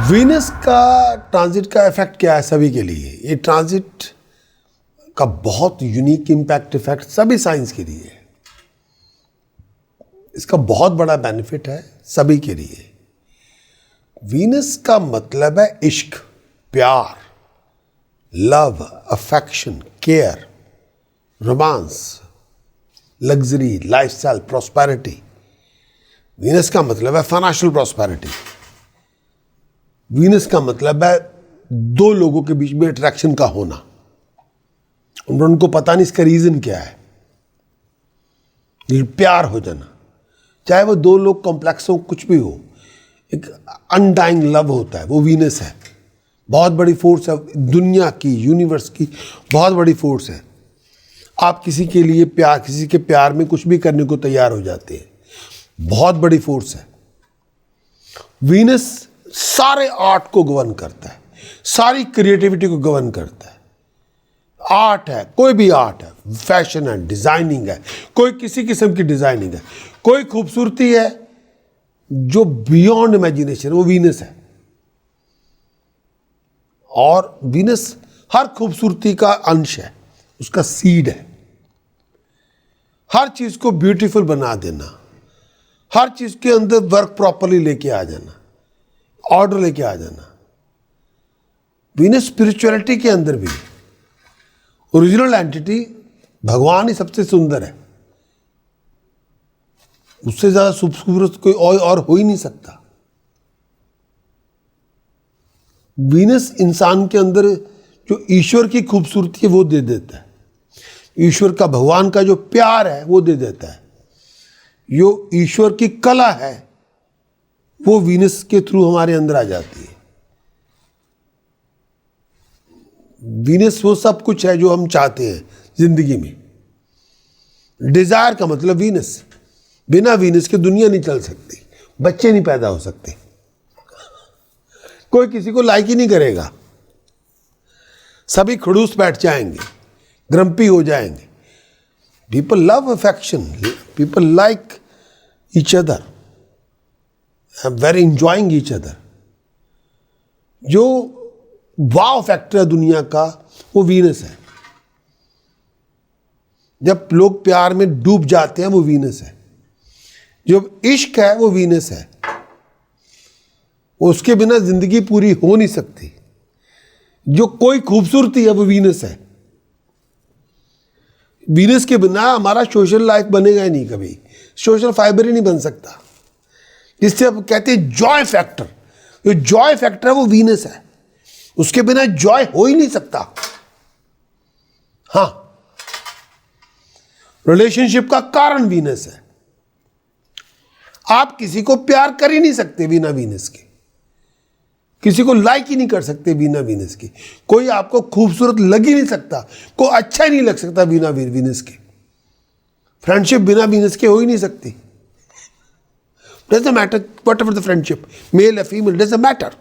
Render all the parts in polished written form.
Venus का transit का effect क्या है सभी के लिए? ये ट्रांजिट का बहुत यूनिक इम्पैक्ट इफेक्ट सभी साइंस के लिए है। इसका बहुत बड़ा बेनिफिट है सभी के लिए। वीनस का मतलब है इश्क, प्यार, love, affection, care, romance, luxury, lifestyle, prosperity. Venus का मतलब है फाइनेंशियल प्रॉस्पेरिटी। वीनस का मतलब है दो लोगों के बीच में अट्रैक्शन का होना। उनको पता नहीं इसका रीजन क्या है, प्यार हो जाना, चाहे वो दो लोग कॉम्प्लेक्स हो, कुछ भी हो, एक अनडाइंग लव होता है, वो वीनस है। बहुत बड़ी फोर्स है दुनिया की, यूनिवर्स की बहुत बड़ी फोर्स है। आप किसी के लिए प्यार, किसी के प्यार में कुछ भी करने को तैयार हो जाते हैं, बहुत बड़ी फोर्स है। वीनस सारे आर्ट को गवर्न करता है, सारी क्रिएटिविटी को गवर्न करता है। आर्ट है, कोई भी आर्ट है, फैशन है, डिजाइनिंग है, कोई किसी किस्म की डिजाइनिंग है, कोई खूबसूरती है जो बियॉन्ड इमेजिनेशन, वो वीनस है। और वीनस हर खूबसूरती का अंश है, उसका सीड है। हर चीज को ब्यूटीफुल बना देना, हर चीज के अंदर वर्क प्रॉपरली लेके आ जाना, ऑर्डर लेके आ जाना। वीनस स्पिरिचुअलिटी के अंदर भी ओरिजिनल एंटिटी भगवान ही सबसे सुंदर है। उससे ज्यादा खूबसूरत कोई और हो ही नहीं सकता। वीनस इंसान के अंदर जो ईश्वर की खूबसूरती है वो दे देता है। ईश्वर का, भगवान का जो प्यार है वो दे देता है। जो ईश्वर की कला है वो वीनस के थ्रू हमारे अंदर आ जाती है। वीनस वो सब कुछ है जो हम चाहते हैं जिंदगी में। डिजायर का मतलब वीनस। बिना वीनस के दुनिया नहीं चल सकती, बच्चे नहीं पैदा हो सकते, कोई किसी को लाइक ही नहीं करेगा, सभी खड़ूस बैठ जाएंगे, ग्रम्पी हो जाएंगे। People love affection, people like each other, very enjoying each other. जो वाव फैक्टर है दुनिया का वो वीनस है। जब लोग प्यार में डूब जाते हैं वो वीनस है। जो इश्क है वो वीनस है। उसके बिना जिंदगी पूरी हो नहीं सकती। जो कोई खूबसूरती है वो वीनस है। वीनस के बिना हमारा सोशल लाइफ बनेगा ही नहीं, कभी सोशल फाइबर ही नहीं बन सकता। जिससे अब कहते हैं जॉय फैक्टर, जो जॉय फैक्टर है वो वीनस है। उसके बिना जॉय हो ही नहीं सकता। हां, रिलेशनशिप का कारण वीनस है। आप किसी को प्यार कर ही नहीं सकते बिना वीनस के, किसी को लाइक ही नहीं कर सकते बिना वीनस के। कोई आपको खूबसूरत लग ही नहीं सकता, कोई अच्छा ही नहीं लग सकता बिना वीनस के। फ्रेंडशिप बिना वीनस के हो ही नहीं सकती। Doesn't matter whatever the friendship, male or female, doesn't matter.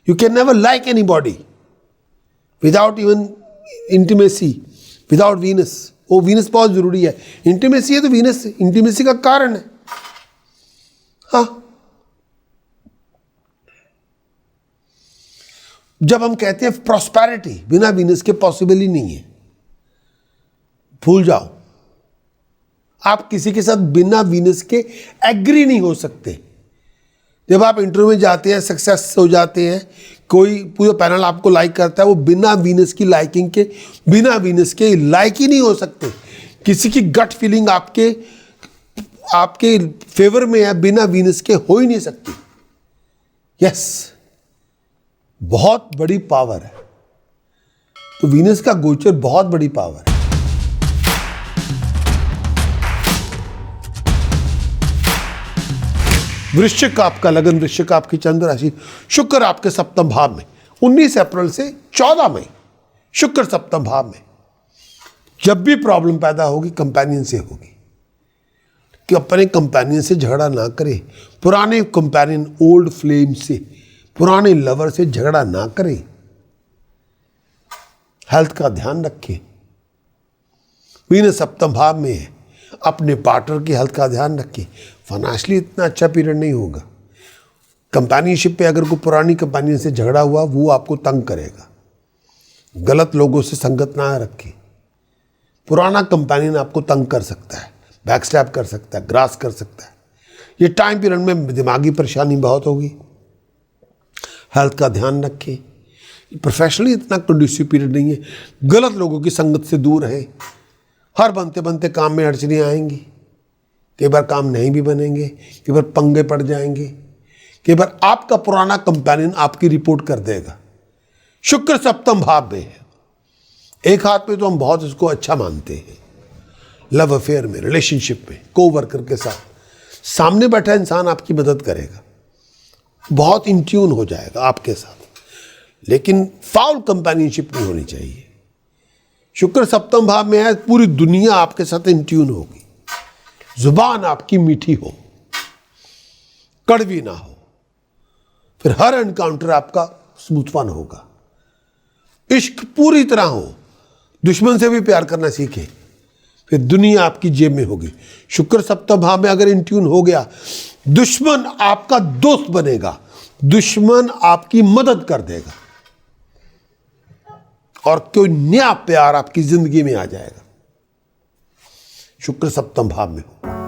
You can never like anybody without even intimacy, without Venus. वो वीनस बहुत जरूरी है। इंटीमेसी है तो वीनस इंटीमेसी का कारण है। हाँ, जब हम कहते हैं प्रॉस्पेरिटी बिना वीनस के पॉसिबल ही नहीं है, भूल जाओ। आप किसी के साथ बिना वीनस के एग्री नहीं हो सकते। जब आप इंटरव्यू में जाते हैं, सक्सेस हो जाते हैं, कोई पूरा पैनल आपको लाइक करता है, वो बिना वीनस की लाइकिंग के, बिना वीनस के लाइक ही नहीं हो सकते। किसी की गट फीलिंग आपके फेवर में है, बिना वीनस के हो ही नहीं सकती। यस, बहुत बड़ी पावर है। तो वीनस का गोचर बहुत बड़ी पावर है। वृश्चिक आपका लगन, वृश्चिक आपकी चंद्र राशि, शुक्र आपके सप्तम भाव में 19 अप्रैल से 14 मई, शुक्र सप्तम भाव में। जब भी प्रॉब्लम पैदा होगी कंपेनियन से होगी, कि अपने कंपेनियन से झगड़ा ना करें। पुराने कंपेनियन, ओल्ड फ्लेम से, पुराने लवर से झगड़ा ना करें। हेल्थ का ध्यान रखें। वीनस सप्तम भाव में है, अपने पार्टनर की हेल्थ का ध्यान रखें। फाइनेंशियली इतना अच्छा पीरियड नहीं होगा, कंपेनियनशिप पे अगर कोई पुरानी कंपेनियन से झगड़ा हुआ, वो आपको तंग करेगा। गलत लोगों से संगत ना रखें। पुराना कंपेनियन आपको तंग कर सकता है, बैकस्टैप कर सकता है, ग्रास कर सकता है। ये टाइम पीरियड में दिमागी परेशानी बहुत होगी। हेल्थ का ध्यान रखें। प्रोफेशनली इतना कंडूसिव पीरियड नहीं है। गलत लोगों की संगत से दूर रहें। हर बनते बनते काम में अड़चनें आएंगी। कई बार काम नहीं भी बनेंगे, कई बार पंगे पड़ जाएंगे, कई बार आपका पुराना कंपेनियन आपकी रिपोर्ट कर देगा। शुक्र सप्तम भाव में है। एक हाथ में तो हम बहुत इसको अच्छा मानते हैं, लव अफेयर में, रिलेशनशिप में, को वर्कर के साथ सामने बैठा इंसान आपकी मदद करेगा, बहुत इन ट्यून हो जाएगा आपके साथ। लेकिन फाउल कंपेनियनशिप नहीं होनी चाहिए। शुक्र सप्तम भाव में है, पूरी दुनिया आपके साथ इन ट्यून होगी। जुबान आपकी मीठी हो, कड़वी ना हो, फिर हर एनकाउंटर आपका स्मूथ वन होगा। इश्क पूरी तरह हो, दुश्मन से भी प्यार करना सीखे, फिर दुनिया आपकी जेब में होगी। शुक्र सप्तम भाव में अगर इन ट्यून हो गया, दुश्मन आपका दोस्त बनेगा, दुश्मन आपकी मदद कर देगा और कोई नया प्यार आपकी जिंदगी में आ जाएगा। शुक्र सप्तम भाव में हो।